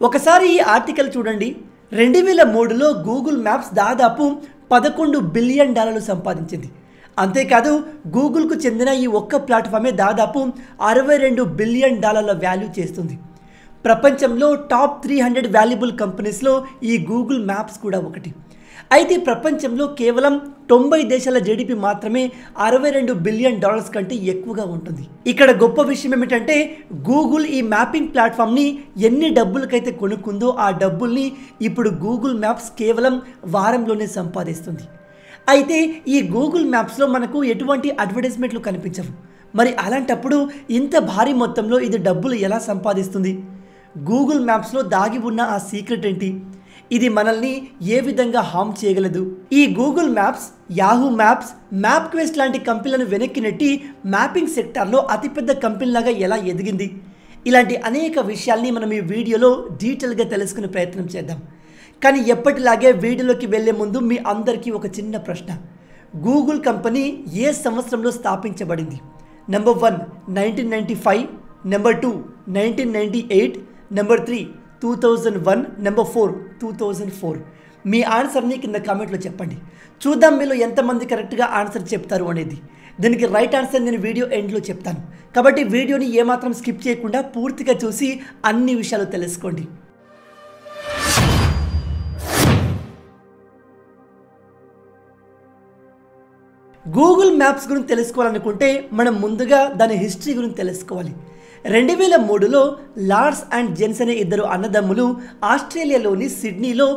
ఒకసారి ఈ ఆర్టికల్ చూడండి. 2003లో గూగుల్ మ్యాప్స్ దాదాపు $11 బిలియన్ సంపాదించింది. అంతేకాదు గూగుల్కు చెందిన ఈ ఒక్క ప్లాట్ఫామే దాదాపు $62 బిలియన్ వాల్యూ చేస్తుంది. ప్రపంచంలో టాప్ 300 వాల్యుబుల్ కంపెనీస్లో ఈ గూగుల్ మ్యాప్స్ కూడా ఒకటి. అయితే ప్రపంచంలో కేవలం 90 దేశాల జీడిపి మాత్రమే $62 బిలియన్ కంటే ఎక్కువగా ఉంటుంది. ఇక్కడ గొప్ప విషయం ఏమిటంటే గూగుల్ ఈ మ్యాపింగ్ ప్లాట్ఫామ్ని ఎన్ని డబ్బులకైతే కొనుక్కుందో ఆ డబ్బుల్ని ఇప్పుడు గూగుల్ మ్యాప్స్ కేవలం వారంలోనే సంపాదిస్తుంది. అయితే ఈ గూగుల్ మ్యాప్స్లో మనకు ఎటువంటి అడ్వర్టైజ్మెంట్లు కనిపించవు. మరి అలాంటప్పుడు ఇంత భారీ మొత్తంలో ఇది డబ్బులు ఎలా సంపాదిస్తుంది? గూగుల్ మ్యాప్స్లో దాగి ఉన్న ఆ సీక్రెట్ ఏంటి? ఇది మనల్ని ఏ విధంగా హార్మ్ చేయగలదు? ఈ Google Maps, Yahoo Maps, map quest లాంటి కంపెనీలను వెనక్కి నెట్టి మ్యాపింగ్ సెక్టార్లో అతిపెద్ద కంపెనీలాగా ఎలా ఎదిగింది? ఇలాంటి అనేక విషయాల్ని మనం ఈ వీడియోలో డీటెయిల్గా తెలుసుకునే ప్రయత్నం చేద్దాం. కానీ ఎప్పటిలాగే వీడియోలోకి వెళ్లే ముందు మీ అందరికీ ఒక చిన్న ప్రశ్న. గూగుల్ కంపెనీ ఏ సంవత్సరంలో స్థాపించబడింది? Number 1 1995, number 2 1998, number 3 2001, number 4 2004. మీ ఆన్సర్ని కింద కామెంట్లో చెప్పండి. చూద్దాం మీలో ఎంతమంది కరెక్ట్గా ఆన్సర్ చెప్తారు అనేది. దీనికి రైట్ ఆన్సర్ నేను వీడియో ఎండ్లో చెప్తాను. కాబట్టి వీడియోని ఏమాత్రం స్కిప్ చేయకుండా పూర్తిగా చూసి అన్ని విషయాలు తెలుసుకోండి. గూగుల్ మ్యాప్స్ గురించి తెలుసుకోవాలనుకుంటే మనం ముందుగా దాని హిస్టరీ గురించి తెలుసుకోవాలి. 2003లో లార్స్ అండ్ జెన్స్ అనే ఇద్దరు అన్నదమ్ములు ఆస్ట్రేలియాలోని సిడ్నీలో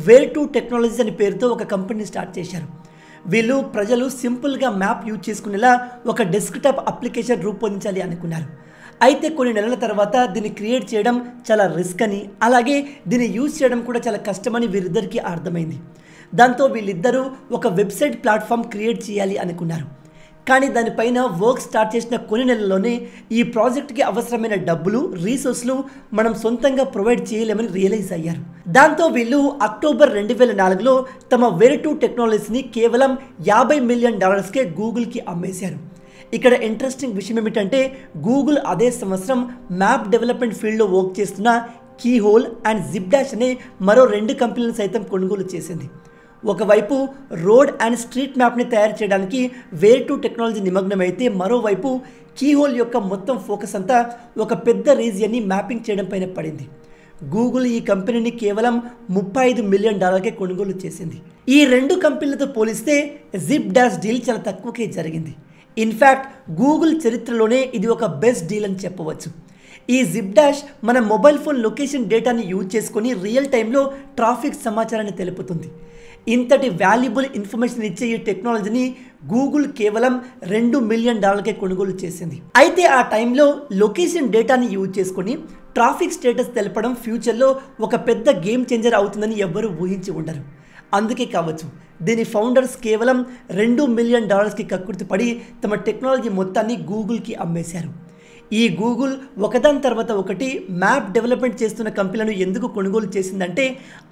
వేర్2 టెక్నాలజీస్ అనే పేరుతో ఒక కంపెనీ స్టార్ట్ చేశారు. వీళ్ళు ప్రజలు సింపుల్గా మ్యాప్ యూజ్ చేసుకునేలా ఒక డెస్క్టాప్ అప్లికేషన్ రూపొందించాలి అనుకున్నారు. అయితే కొన్ని నెలల తర్వాత దీన్ని క్రియేట్ చేయడం చాలా రిస్క్ అని, అలాగే దీన్ని యూజ్ చేయడం కూడా చాలా కష్టమని వీరిద్దరికీ అర్థమైంది. దాంతో వీళ్ళిద్దరూ ఒక వెబ్సైట్ ప్లాట్ఫామ్ క్రియేట్ చేయాలి అనుకున్నారు. కానీ దానిపైన వర్క్ స్టార్ట్ చేసిన కొన్ని నెలల్లోనే ఈ ప్రాజెక్ట్కి అవసరమైన డబ్బులు, రీసోర్స్లు మనం సొంతంగా ప్రొవైడ్ చేయలేమని రియలైజ్ అయ్యారు. దాంతో వీళ్ళు అక్టోబర్ 2004లో తమ వేర్2 టెక్నాలజీని కేవలం $50 మిలియన్ గూగుల్కి అమ్మేశారు. ఇక్కడ ఇంట్రెస్టింగ్ విషయం ఏమిటంటే గూగుల్ అదే సంవత్సరం మ్యాప్ డెవలప్మెంట్ ఫీల్డ్లో వర్క్ చేస్తున్న కీహోల్ అండ్ జిప్డాష్ అనే మరో 2 కంపెనీలను సైతం కొనుగోలు చేసింది. ఒకవైపు రోడ్ అండ్ స్ట్రీట్ మ్యాప్ని తయారు చేయడానికి వేర్2 టెక్నాలజీ నిమగ్నమైతే మరోవైపు కీహోల్ యొక్క మొత్తం ఫోకస్ అంతా ఒక పెద్ద రీజియన్ని మ్యాపింగ్ చేయడం పైన పడింది. గూగుల్ ఈ కంపెనీని కేవలం $35 మిలియన్ కొనుగోలు చేసింది. ఈ 2 కంపెనీలతో పోలిస్తే జిప్డాష్ డీల్ చాలా తక్కువకే జరిగింది. ఇన్ఫ్యాక్ట్ గూగుల్ చరిత్రలోనే ఇది ఒక బెస్ట్ డీల్ అని చెప్పవచ్చు. ఈ జిప్డాష్ మన మొబైల్ ఫోన్ లొకేషన్ డేటాని యూజ్ చేసుకొని రియల్ టైంలో ట్రాఫిక్ సమాచారాన్ని తెలుపుతుంది. ఇంతటి వాల్యుబుల్ ఇన్ఫర్మేషన్ ఇచ్చే ఈ టెక్నాలజీని గూగుల్ కేవలం $2 మిలియన్ కొనుగోలు చేసింది. అయితే ఆ టైంలో లొకేషన్ డేటాని యూజ్ చేసుకొని ట్రాఫిక్ స్టేటస్ తెలపడం ఫ్యూచర్లో ఒక పెద్ద గేమ్ చేంజర్ అవుతుందని ఎవ్వరూ ఊహించి ఉండరు. అందుకే కావచ్చు దీని ఫౌండర్స్ కేవలం $2 మిలియన్ కక్కుర్తిపడి తమ టెక్నాలజీ మొత్తాన్ని గూగుల్కి అమ్మేశారు. ఈ గూగుల్ ఒకదాని తర్వాత ఒకటి మ్యాప్ డెవలప్మెంట్ చేస్తున్న కంపెనీలను ఎందుకు కొనుగోలు చేసిందంటే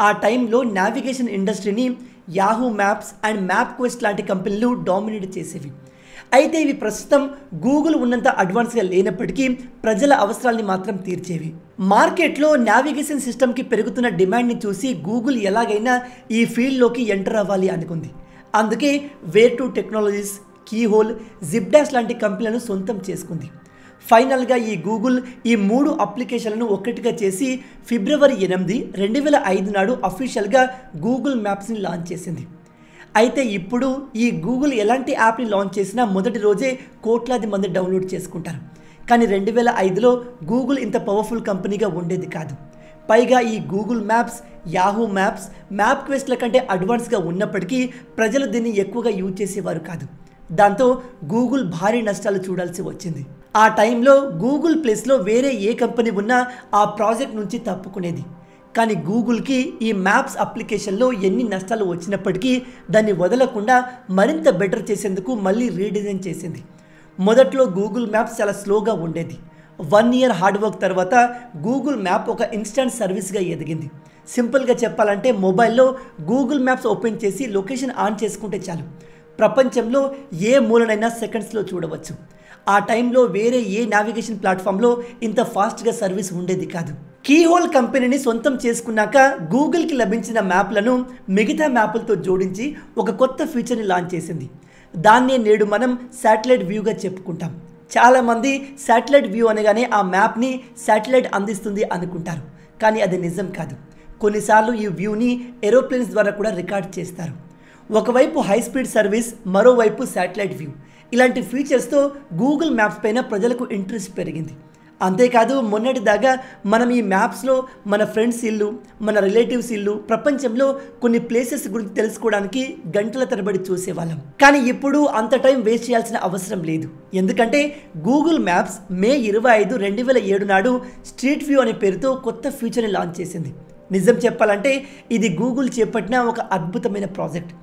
ఆ టైంలో నావిగేషన్ ఇండస్ట్రీని Yahoo maps and map quest లాంటి కంపెనీలు డామినేట్ చేసేవి. అయితే ఇవి ప్రస్తుతం గూగుల్ ఉన్నంత అడ్వాన్స్గా లేనప్పటికీ ప్రజల అవసరాల్ని మాత్రం తీర్చేవి. మార్కెట్లో నావిగేషన్ సిస్టమ్కి పెరుగుతున్న డిమాండ్ని చూసి గూగుల్ ఎలాగైనా ఈ ఫీల్డ్లోకి ఎంటర్ అవ్వాలి అనుకుంది. అందుకే వేర్2 టెక్నాలజీస్, కీహోల్, జిప్డాష్ లాంటి కంపెనీలను సొంతం చేసుకుంది. ఫైనల్గా ఈ గూగుల్ ఈ 3 అప్లికేషన్లను ఒక్కటిగా చేసి ఫిబ్రవరి 8, 2005 నాడు అఫీషియల్గా గూగుల్ మ్యాప్స్ని లాంచ్ చేసింది. అయితే ఇప్పుడు ఈ గూగుల్ ఎలాంటి యాప్ని లాంచ్ చేసినా మొదటి రోజే కోట్లాది మంది డౌన్లోడ్ చేసుకుంటారు. కానీ 2005లో గూగుల్ ఇంత పవర్ఫుల్ కంపెనీగా ఉండేది కాదు. పైగా ఈ Google Maps, Yahoo Maps, map క్వెస్ట్ల కంటే అడ్వాన్స్గా ఉన్నప్పటికీ ప్రజలు దీన్ని ఎక్కువగా యూజ్ చేసేవారు కాదు. దాంతో గూగుల్ భారీ నష్టాలు చూడాల్సి వచ్చింది. ఆ టైంలో గూగుల్ ప్లేస్లో వేరే ఏ కంపెనీ ఉన్నా ఆ ప్రాజెక్ట్ నుంచి తప్పుకునేది. కానీ గూగుల్కి ఈ మ్యాప్స్ అప్లికేషన్లో ఎన్ని నష్టాలు వచ్చినప్పటికీ దాన్ని వదలకుండా మరింత బెటర్ చేసేందుకు మళ్ళీ రీడిజైన్ చేసింది. మొదట్లో గూగుల్ మ్యాప్స్ చాలా స్లోగా ఉండేది. 1 ఇయర్ హార్డ్ వర్క్ తర్వాత గూగుల్ మ్యాప్ ఒక ఇన్స్టెంట్ సర్వీస్గా ఎదిగింది. సింపుల్గా చెప్పాలంటే మొబైల్లో గూగుల్ మ్యాప్స్ ఓపెన్ చేసి లొకేషన్ ఆన్ చేసుకుంటే చాలు ప్రపంచంలో ఏ మూలనైనా సెకండ్స్లో చూడవచ్చు. ఆ టైంలో వేరే ఏ నావిగేషన్ ప్లాట్ఫామ్లో ఇంత ఫాస్ట్గా సర్వీస్ ఉండేది కాదు. కీహోల్ కంపెనీని సొంతం చేసుకున్నాక గూగుల్కి లభించిన మ్యాప్లను మిగతా మ్యాప్లతో జోడించి ఒక కొత్త ఫీచర్ని లాంచ్ చేసింది. దాన్నే నేడు మనం శాటిలైట్ వ్యూగా చెప్పుకుంటాం. చాలామంది శాటిలైట్ వ్యూ అనగానే ఆ మ్యాప్ని శాటిలైట్ అందిస్తుంది అనుకుంటారు, కానీ అది నిజం కాదు. కొన్నిసార్లు ఈ వ్యూని ఏరోప్లేన్స్ ద్వారా కూడా రికార్డ్ చేస్తారు. ఒకవైపు హై స్పీడ్ సర్వీస్, మరోవైపు శాటిలైట్ వ్యూ. ఇలాంటి ఫీచర్స్తో గూగుల్ మ్యాప్స్ పైన ప్రజలకు ఇంట్రెస్ట్ పెరిగింది. అంతేకాదు, మొన్నటిదాకా మనం ఈ మ్యాప్స్లో మన ఫ్రెండ్స్ ఇల్లు, మన రిలేటివ్స్ ఇల్లు, ప్రపంచంలో కొన్ని ప్లేసెస్ గురించి తెలుసుకోవడానికి గంటల తరబడి చూసేవాళ్ళం. కానీ ఇప్పుడు అంత టైం వేస్ట్ చేయాల్సిన అవసరం లేదు. ఎందుకంటే గూగుల్ మ్యాప్స్ మే 25, 2007 నాడు స్ట్రీట్ వ్యూ అనే పేరుతో కొత్త ఫీచర్ని లాంచ్ చేసింది. నిజం చెప్పాలంటే ఇది గూగుల్ చేపట్టిన ఒక అద్భుతమైన ప్రాజెక్ట్.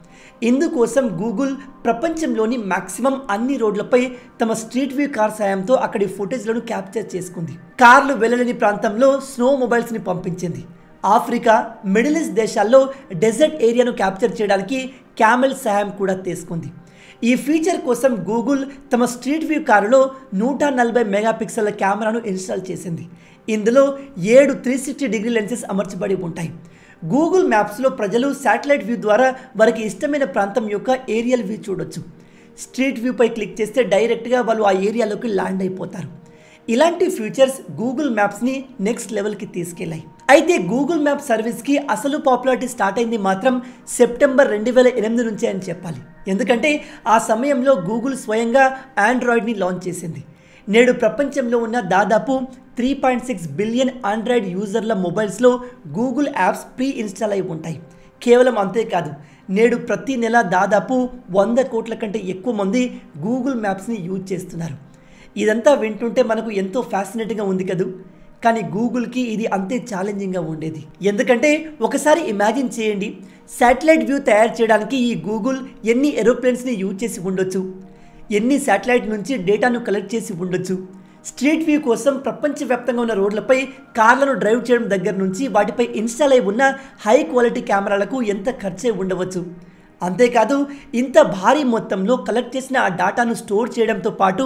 ఇందుకోసం గూగుల్ ప్రపంచంలోని మ్యాక్సిమం అన్ని రోడ్లపై తమ స్ట్రీట్ వ్యూ కార్ సాయంతో అక్కడి ఫుటేజ్లను క్యాప్చర్ చేసుకుంది. కార్లు వెళ్ళలేని ప్రాంతంలో స్నో మొబైల్స్ని పంపించింది. ఆఫ్రికా, మిడిల్ ఈస్ట్ దేశాల్లో డెజర్ట్ ఏరియాను క్యాప్చర్ చేయడానికి క్యామెల్ సహాయం కూడా తీసుకుంది. ఈ ఫీచర్ కోసం గూగుల్ తమ స్ట్రీట్ వ్యూ కారులో 140 మెగాపిక్సెల్ల కెమెరాను ఇన్స్టాల్ చేసింది. ఇందులో 7 360 డిగ్రీ లెన్సెస్ అమర్చబడి ఉంటాయి. గూగుల్ మ్యాప్స్లో ప్రజలు శాటిలైట్ వ్యూ ద్వారా వారికి ఇష్టమైన ప్రాంతం యొక్క ఏరియల్ వ్యూ చూడొచ్చు. స్ట్రీట్ వ్యూపై క్లిక్ చేస్తే డైరెక్ట్గా వాళ్ళు ఆ ఏరియాలోకి ల్యాండ్ అయిపోతారు. ఇలాంటి ఫీచర్స్ గూగుల్ మ్యాప్స్ని నెక్స్ట్ లెవెల్కి తీసుకెళ్లాయి. అయితే గూగుల్ మ్యాప్ సర్వీస్కి అసలు పాపులారిటీ స్టార్ట్ అయింది మాత్రం సెప్టెంబర్ 2008 నుంచే అని చెప్పాలి. ఎందుకంటే ఆ సమయంలో గూగుల్ స్వయంగా ఆండ్రాయిడ్ని లాంచ్ చేసింది. నేడు ప్రపంచంలో ఉన్న దాదాపు 3.6 బిలియన్ ఆండ్రాయిడ్ యూజర్ల మొబైల్స్లో గూగుల్ యాప్స్ ప్రీ ఇన్స్టాల్ అయి ఉంటాయి. కేవలం అంతేకాదు, నేడు ప్రతి నెల దాదాపు 100 కోట్ల కంటే ఎక్కువ మంది గూగుల్ మ్యాప్స్ని యూజ్ చేస్తున్నారు. ఇదంతా వింటుంటే మనకు ఎంతో ఫ్యాసినేటింగ్గా ఉంది కదూ. కానీ గూగుల్కి ఇది అంతే ఛాలెంజింగ్గా ఉండేది. ఎందుకంటే ఒకసారి ఇమాజిన్ చేయండి, శాటిలైట్ వ్యూ తయారు చేయడానికి ఈ గూగుల్ ఎన్ని ఏరోప్లేన్స్ని యూజ్ చేసి ఉండొచ్చు, ఎన్ని శాటిలైట్ నుంచి డేటాను కలెక్ట్ చేసి ఉండొచ్చు. స్ట్రీట్ వ్యూ కోసం ప్రపంచవ్యాప్తంగా ఉన్న రోడ్లపై కార్లను డ్రైవ్ చేయడం దగ్గర నుంచి వాటిపై ఇన్స్టాల్ అయి ఉన్న హై క్వాలిటీ కెమెరాలకు ఎంత ఖర్చు ఉండవచ్చు. అంతేకాదు, ఇంత భారీ మొత్తంలో కలెక్ట్ చేసిన ఆ డేటాను స్టోర్ చేయడంతో పాటు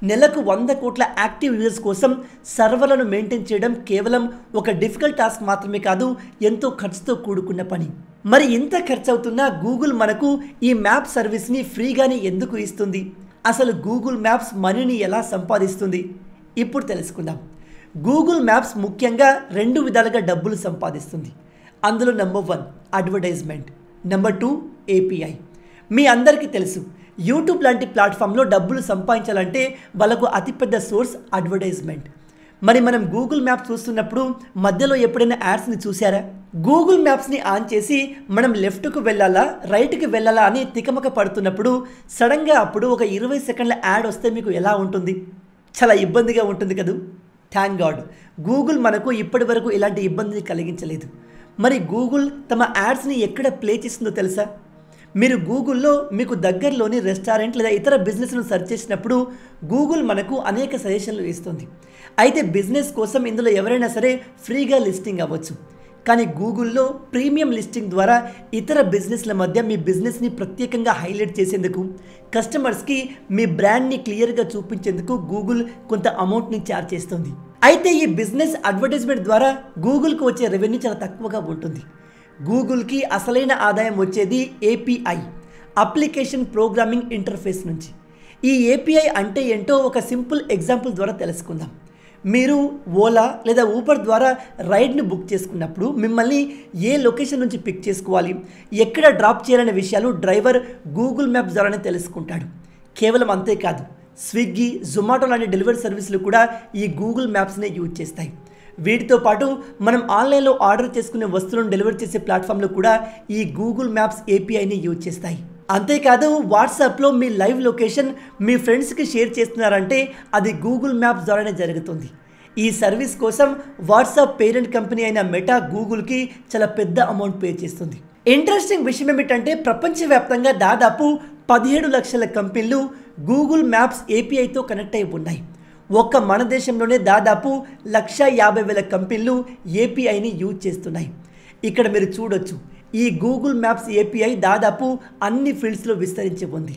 నెలకు 100 కోట్ల యాక్టివ్ యూజర్స్ కోసం సర్వర్లను మెయింటైన్ చేయడం కేవలం ఒక డిఫికల్ట్ టాస్క్ మాత్రమే కాదు, ఎంతో ఖర్చుతో కూడుకున్న పని. మరి ఇంత ఖర్చు అవుతున్నా గూగుల్ మనకు ఈ మ్యాప్ సర్వీస్ని ఫ్రీగానే ఎందుకు ఇస్తుంది? అసలు గూగుల్ మ్యాప్స్ మనీని ఎలా సంపాదిస్తుంది? ఇప్పుడు తెలుసుకుందాం. గూగుల్ మ్యాప్స్ ముఖ్యంగా 2 విధాలుగా డబ్బులు సంపాదిస్తుంది. అందులో నెంబర్ 1 అడ్వర్టైజ్మెంట్, నెంబర్ 2 API. మీ అందరికీ తెలుసు, యూట్యూబ్ లాంటి ప్లాట్ఫామ్లో డబ్బులు సంపాదించాలంటే వాళ్ళకు అతిపెద్ద సోర్స్ అడ్వర్టైజ్మెంట్. మరి మనం గూగుల్ మ్యాప్స్ చూస్తున్నప్పుడు మధ్యలో ఎప్పుడైనా యాడ్స్ని చూసారా? గూగుల్ మ్యాప్స్ని ఆన్ చేసి మనం లెఫ్ట్కు వెళ్ళాలా, రైట్కి వెళ్ళాలా అని తికమక పడుతున్నప్పుడు సడన్గా అప్పుడు ఒక 20 సెకండ్ల యాడ్ వస్తే మీకు ఎలా ఉంటుంది? చాలా ఇబ్బందిగా ఉంటుంది కదూ. థ్యాంక్ గాడ్, గూగుల్ మనకు ఇప్పటి వరకు ఇలాంటి ఇబ్బందిని కలిగించలేదు. మరి గూగుల్ తమ యాడ్స్ని ఎక్కడ ప్లే చేస్తుందో తెలుసా? మీరు గూగుల్లో మీకు దగ్గరలోని రెస్టారెంట్ లేదా ఇతర బిజినెస్ను సెర్చ్ చేసినప్పుడు గూగుల్ మనకు అనేక సజెషన్లు ఇస్తుంది. అయితే బిజినెస్ కోసం ఇందులో ఎవరైనా సరే ఫ్రీగా లిస్టింగ్ అవ్వచ్చు. కానీ గూగుల్లో ప్రీమియం లిస్టింగ్ ద్వారా ఇతర బిజినెస్ల మధ్య మీ బిజినెస్ని ప్రత్యేకంగా హైలైట్ చేసేందుకు, కస్టమర్స్కి మీ బ్రాండ్ని క్లియర్గా చూపించేందుకు గూగుల్ కొంత అమౌంట్ని ఛార్జ్ చేస్తుంది. అయితే ఈ బిజినెస్ అడ్వర్టైజ్మెంట్ ద్వారా గూగుల్కి వచ్చే రెవెన్యూ చాలా తక్కువగా ఉంటుంది. గూగుల్కి అసలైన ఆదాయం వచ్చేది API, అప్లికేషన్ ప్రోగ్రామింగ్ ఇంటర్ఫేస్ నుంచి. ఈ API అంటే ఏంటో ఒక సింపుల్ ఎగ్జాంపుల్ ద్వారా తెలుసుకుందాం. మీరు ఓలా లేదా ఊబర్ ద్వారా రైడ్ని బుక్ చేసుకున్నప్పుడు మిమ్మల్ని ఏ లొకేషన్ నుంచి పిక్ చేసుకోవాలి, ఎక్కడ డ్రాప్ చేయాలనే విషయాలు డ్రైవర్ గూగుల్ మ్యాప్స్ ద్వారానే తెలుసుకుంటాడు. కేవలం అంతేకాదు, స్విగ్గీ, జొమాటో లాంటి డెలివరీ సర్వీసులు కూడా ఈ గూగుల్ మ్యాప్స్నే యూజ్ చేస్తాయి. వీటితో పాటు మనం ఆన్లైన్లో ఆర్డర్ చేసుకునే వస్తువులను డెలివరీ చేసే ప్లాట్ఫామ్లో కూడా ఈ గూగుల్ మ్యాప్స్ APIని యూజ్ చేస్తాయి. అంతేకాదు, వాట్సాప్లో మీ లైవ్ లొకేషన్ మీ ఫ్రెండ్స్కి షేర్ చేస్తున్నారంటే అది గూగుల్ మ్యాప్స్ ద్వారానే జరుగుతుంది. ఈ సర్వీస్ కోసం వాట్సాప్ పేరెంట్ కంపెనీ అయిన మెటా గూగుల్కి చాలా పెద్ద అమౌంట్ పే చేస్తుంది. ఇంట్రెస్టింగ్ విషయం ఏమిటంటే ప్రపంచవ్యాప్తంగా దాదాపు 17 లక్షల కంపెనీలు గూగుల్ మ్యాప్స్ APIతో కనెక్ట్ అయి ఉన్నాయి. ఒక్క మన దేశంలోనే దాదాపు 150,000 కంపెనీలు APIని యూజ్ చేస్తున్నాయి. ఇక్కడ మీరు చూడొచ్చు, ఈ గూగుల్ మ్యాప్స్ API దాదాపు అన్ని ఫీల్డ్స్లో విస్తరించి ఉంది.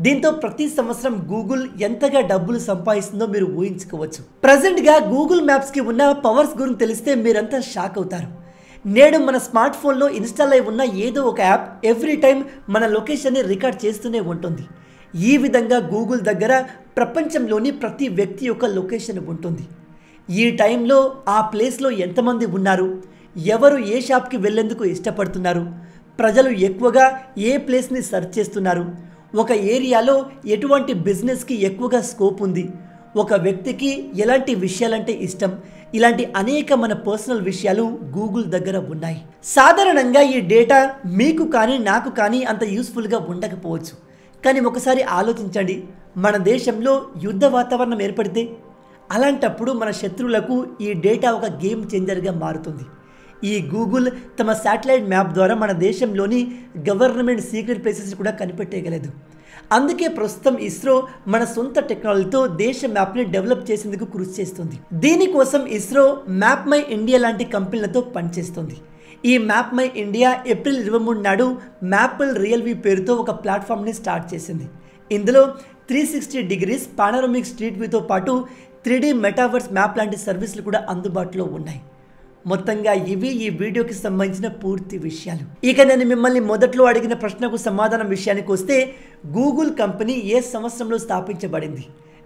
దీంతో ప్రతి సంవత్సరం గూగుల్ ఎంతగా డబ్బులు సంపాదిస్తుందో మీరు ఊహించుకోవచ్చు. ప్రజెంట్గా గూగుల్ మ్యాప్స్కి ఉన్న పవర్స్ గురించి తెలిస్తే మీరంతా షాక్ అవుతారు. నేడు మన స్మార్ట్ ఫోన్లో ఇన్స్టాల్ అయి ఉన్న ఏదో ఒక యాప్ ఎవ్రీ టైం మన లొకేషన్ని రికార్డ్ చేస్తూనే ఉంటుంది. ఈ విధంగా గూగుల్ దగ్గర ప్రపంచంలోని ప్రతి వ్యక్తి యొక్క లొకేషన్ ఉంటుంది. ఈ టైంలో ఆ ప్లేస్లో ఎంతమంది ఉన్నారు, ఎవరు ఏ షాప్కి వెళ్ళేందుకు ఇష్టపడుతున్నారు, ప్రజలు ఎక్కువగా ఏ ప్లేస్ని సెర్చ్ చేస్తున్నారు, ఒక ఏరియాలో ఎటువంటి బిజినెస్కి ఎక్కువగా స్కోప్ ఉంది, ఒక వ్యక్తికి ఎలాంటి విషయాలంటే ఇష్టం, ఇలాంటి అనేక మన పర్సనల్ విషయాలు గూగుల్ దగ్గర ఉన్నాయి. సాధారణంగా ఈ డేటా మీకు కానీ నాకు కానీ అంత యూస్ఫుల్గా ఉండకపోవచ్చు. కానీ ఒకసారి ఆలోచించండి, మన దేశంలో యుద్ధ వాతావరణం ఏర్పడితే అలాంటప్పుడు మన శత్రువులకు ఈ డేటా ఒక గేమ్ చేంజర్గా మారుతుంది. ఈ గూగుల్ తమ శాటిలైట్ మ్యాప్ ద్వారా మన దేశంలోని గవర్నమెంట్ సీక్రెట్ ప్లేసెస్ కూడా కనిపెట్టేయగలదు. అందుకే ప్రస్తుతం ఇస్రో మన సొంత టెక్నాలజీతో దేశ మ్యాప్ని డెవలప్ చేసేందుకు కృషి చేస్తుంది. దీనికోసం ఇస్రో మ్యాప్ మై ఇండియా లాంటి కంపెనీలతో పనిచేస్తుంది. ఈ మ్యాప్ మై ఇండియా ఏప్రిల్ 23 నాడు మ్యాపుల్ రియల్ వ్యూ పేరుతో ఒక ప్లాట్ఫామ్ని స్టార్ట్ చేసింది. ఇందులో 360 డిగ్రీస్ పానోరమిక్ స్ట్రీట్ వ్యూతో పాటు 3D మెటావర్స్ మ్యాప్ లాంటి సర్వీసులు కూడా అందుబాటులో ఉన్నాయి. మొత్తంగా ఇవి ఈ వీడియోకి సంబంధించిన పూర్తి విషయాలు. ఇక నేను మిమ్మల్ని మొదట్లో అడిగిన ప్రశ్నకు సమాధానం విషయానికి వస్తే, గూగుల్ కంపెనీ ఏ సంవత్సరంలో స్థాపించబడింది?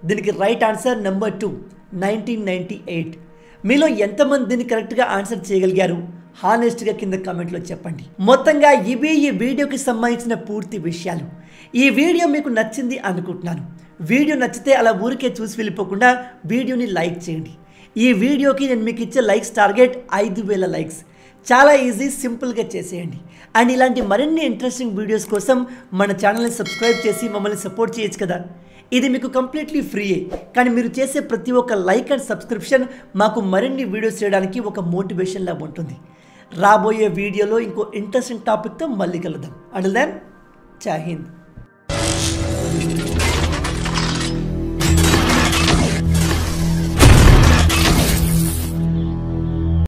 దీనికి రైట్ ఆన్సర్ నెంబర్ 2, 1998. మీలో ఎంతమంది దీన్ని కరెక్ట్గా ఆన్సర్ చేయగలిగారు? హానెస్ట్గా కింద కామెంట్లో చెప్పండి. మొత్తంగా ఇవి ఈ వీడియోకి సంబంధించిన పూర్తి విషయాలు. ఈ వీడియో మీకు నచ్చింది అనుకుంటున్నాను. వీడియో నచ్చితే అలా ఊరికే చూసి వెళ్ళిపోకుండా వీడియోని లైక్ చేయండి. ఈ వీడియోకి నేను మీకు ఇచ్చే లైక్స్ టార్గెట్ 5000 లైక్స్. చాలా ఈజీ, సింపుల్గా చేసేయండి. అండ్ ఇలాంటి మరిన్ని ఇంట్రెస్టింగ్ వీడియోస్ కోసం మన ఛానల్ని సబ్స్క్రైబ్ చేసి మమ్మల్ని సపోర్ట్ చేయొచ్చు కదా. ఇది మీకు కంప్లీట్లీ ఫ్రీయే, కానీ మీరు చేసే ప్రతి ఒక్క లైక్ అండ్ సబ్స్క్రిప్షన్ మాకు మరిన్ని వీడియోస్ చేయడానికి ఒక మోటివేషన్లా ఉంటుంది. రాబోయే వీడియోలో ఇంకో ఇంట్రెస్టింగ్ టాపిక్తో మళ్ళీ కలుద్దాం. అంటిల్ దెన్, జై హింద్.